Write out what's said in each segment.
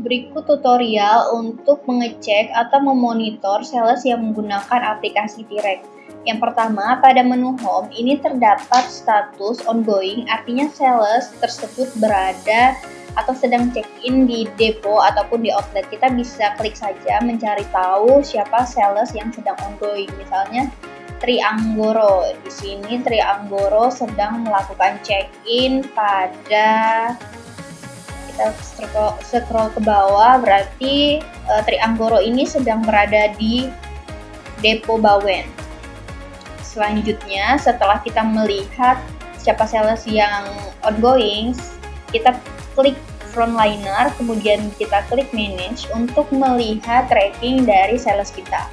Berikut tutorial untuk mengecek atau memonitor sales yang menggunakan aplikasi Direct. Yang pertama, pada menu Home ini terdapat status ongoing, artinya sales tersebut berada atau sedang check-in di depo ataupun di outlet. Kita bisa klik saja mencari tahu siapa sales yang sedang ongoing. Misalnya Trianggoro. Di sini Trianggoro sedang melakukan check-in pada, kita scroll ke bawah, berarti Trianggoro ini sedang berada di Depo Bawen. Selanjutnya, setelah kita melihat siapa sales yang ongoing, kita klik Frontliner, kemudian kita klik Manage untuk melihat tracking dari sales kita.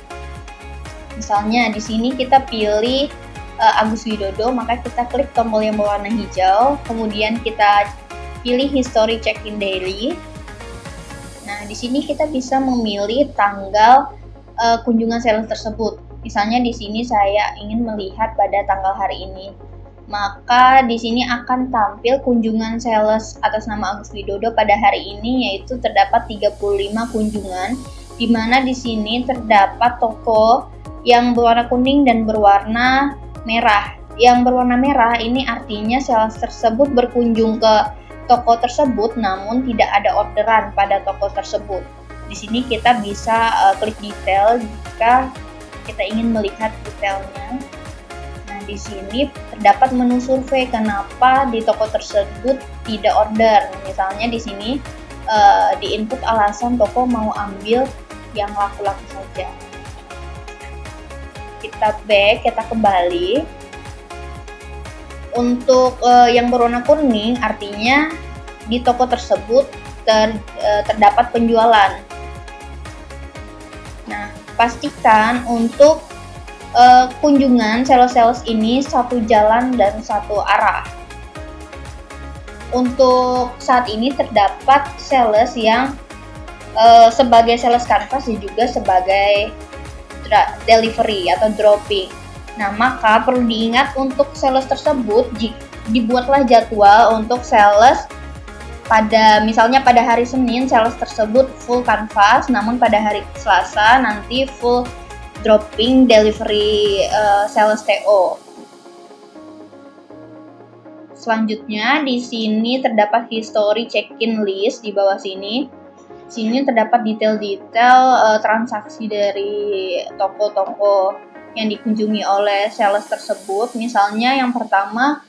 Misalnya di sini kita pilih Agus Widodo, maka kita klik tombol yang berwarna hijau, kemudian kita pilih History Check-in Daily. Nah, di sini kita bisa memilih tanggal kunjungan sales tersebut. Misalnya di sini saya ingin melihat pada tanggal hari ini. Maka di sini akan tampil kunjungan sales atas nama Agus Widodo pada hari ini, yaitu terdapat 35 kunjungan, di mana di sini terdapat toko yang berwarna kuning dan berwarna merah. Yang berwarna merah ini artinya sales tersebut berkunjung ke toko tersebut, namun tidak ada orderan pada toko tersebut. Di sini kita bisa klik detail jika kita ingin melihat detailnya. Nah, di sini terdapat menu survei kenapa di toko tersebut tidak order. Misalnya di sini di input alasan toko mau ambil yang laku-laku saja. Kita back, kita kembali. Untuk yang berwarna kuning artinya di toko tersebut terdapat penjualan. Nah, pastikan untuk kunjungan sales-sales ini satu jalan dan satu arah. Untuk saat ini terdapat sales yang sebagai sales canvas dan juga sebagai delivery atau dropping. Nah, maka perlu diingat untuk sales tersebut dibuatlah jadwal untuk sales misalnya pada hari Senin sales tersebut full canvas, namun pada hari Selasa nanti full dropping delivery sales TO. Selanjutnya di sini terdapat history check-in list di bawah sini. Sini terdapat detail-detail transaksi dari toko-toko yang dikunjungi oleh sales tersebut. Misalnya yang pertama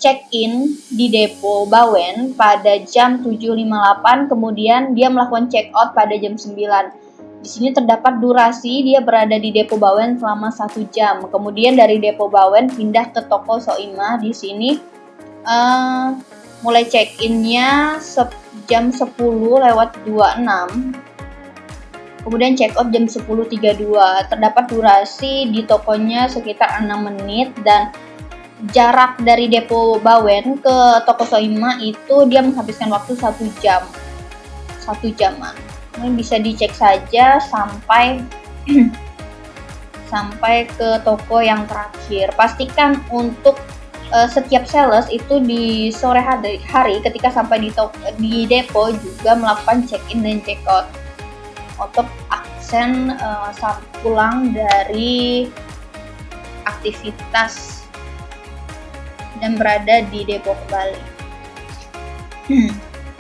check-in di Depo Bawen pada jam 7.58, kemudian dia melakukan check-out pada jam 9. Di sini terdapat durasi dia berada di Depo Bawen selama 1 jam. Kemudian dari Depo Bawen pindah ke toko Soimah. Di sini mulai check-innya jam 10:26, kemudian check out jam 10.32. Terdapat durasi di tokonya sekitar 6 menit dan jarak dari Depo Bawen ke toko Soimah itu dia menghabiskan waktu 1 jam. 1 jaman. Ini bisa dicek saja sampai ke toko yang terakhir. Pastikan untuk setiap sales itu di sore hari ketika sampai di depo juga melakukan check-in dan check-out untuk aksen pulang dari aktivitas dan berada di depo kembali.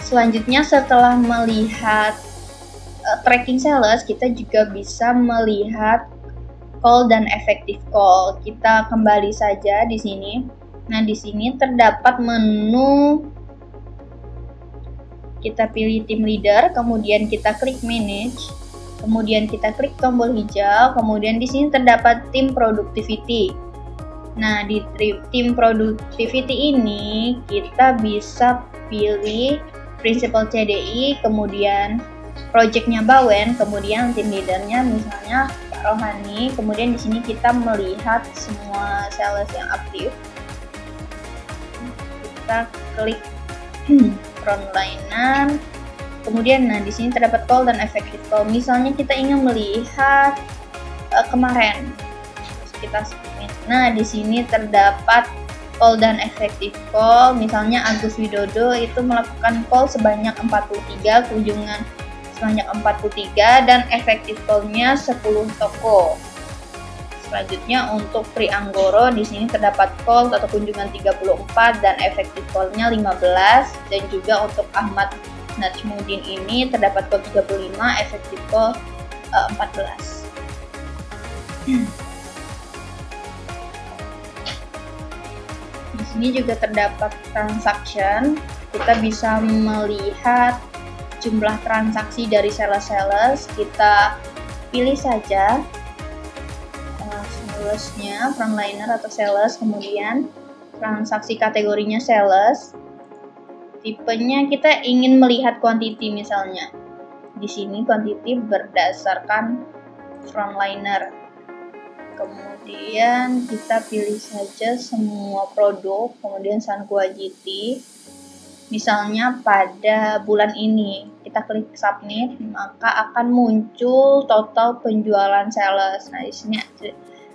Selanjutnya, setelah melihat tracking sales, kita juga bisa melihat call dan effective call. Kita kembali saja di sini. Nah, di sini terdapat menu, kita pilih team leader, kemudian kita klik manage, kemudian kita klik tombol hijau, kemudian di sini terdapat tim productivity. Nah, di tim productivity ini kita bisa pilih principal CDI, kemudian projectnya Bawen, kemudian tim leadernya misalnya Pak Rohani. Kemudian di sini kita melihat semua sales yang aktif. Kita klik Frontliner, kemudian di sini terdapat call dan effective call. Misalnya kita ingin melihat kemarin, kita submit. Nah, di sini terdapat call dan effective call. Misalnya Agus Widodo itu melakukan call sebanyak 43, kunjungan sebanyak 43, dan effective call-nya 10 toko. Selanjutnya untuk Pri Anggoro di sini terdapat call atau kunjungan 34 dan effective call-nya 15, dan juga untuk Ahmad Najmuddin ini terdapat call 35, effective call 14. Di sini juga terdapat transaction. Kita bisa melihat jumlah transaksi dari sales. Kita pilih saja salesnya, frontliner atau sales, kemudian transaksi kategorinya sales. Tipenya kita ingin melihat quantity misalnya. Di sini quantity berdasarkan frontliner. Kemudian kita pilih saja semua produk, kemudian Sankhua GT. Misalnya pada bulan ini, kita klik submit, maka akan muncul total penjualan sales. Nah, di sini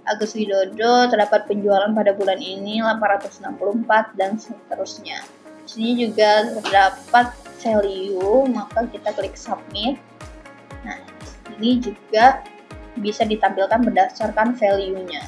Agus Widodo terdapat penjualan pada bulan ini 864 dan seterusnya. Di sini juga terdapat value, maka kita klik submit. Nah, ini juga bisa ditampilkan berdasarkan value-nya.